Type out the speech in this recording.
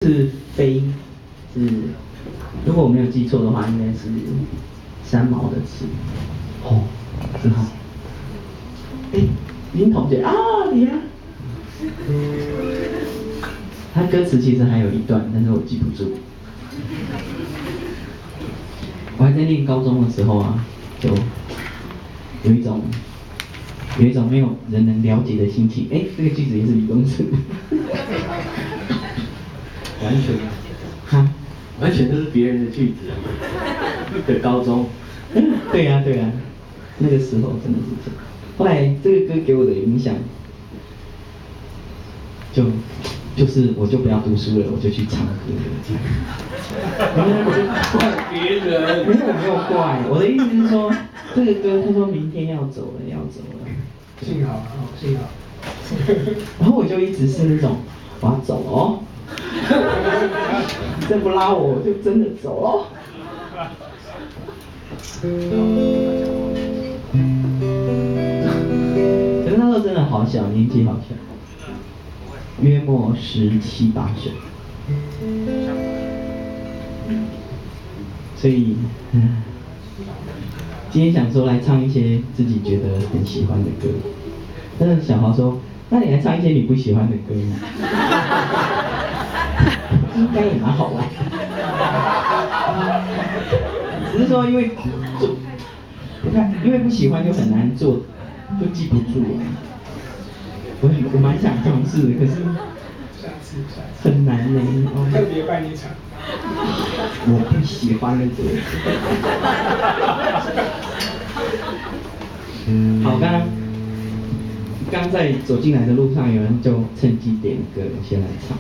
是飞，是如果我没有记错的话，应该是三毛的词。哦，是哈。哎，林同学啊，你啊。他歌词其实还有一段，但是我记不住。我还在念高中的时候啊，就有一种没有人能了解的心情。哎，这个句子也是李宗盛。完全，哈，完全都是别人的句子啊。的高中，对呀、对呀、那个时候真的是这样。后来这个歌给我的影响，就是我就不要读书了，我就去唱歌了。怪别人，没有怪，我的意思是说，这个歌他说明天要走了，要走了。幸好幸好。然后我就一直是那种我要走哦，再不拉我就真的走哦。可是那时候真的好小，年纪好小，约莫17、18岁。所以，今天想说来唱一些自己觉得很喜欢的歌。但是小豪说，那你来唱一些你不喜欢的歌吗？应该也蛮好玩。只是说因为做，你看，因为不喜欢就很难做，就记不住啊。我蛮想尝试的，可是很难呢。特别办一场。我不喜欢的歌。好，刚在走进来的路上，有人就趁机点歌，我先来唱。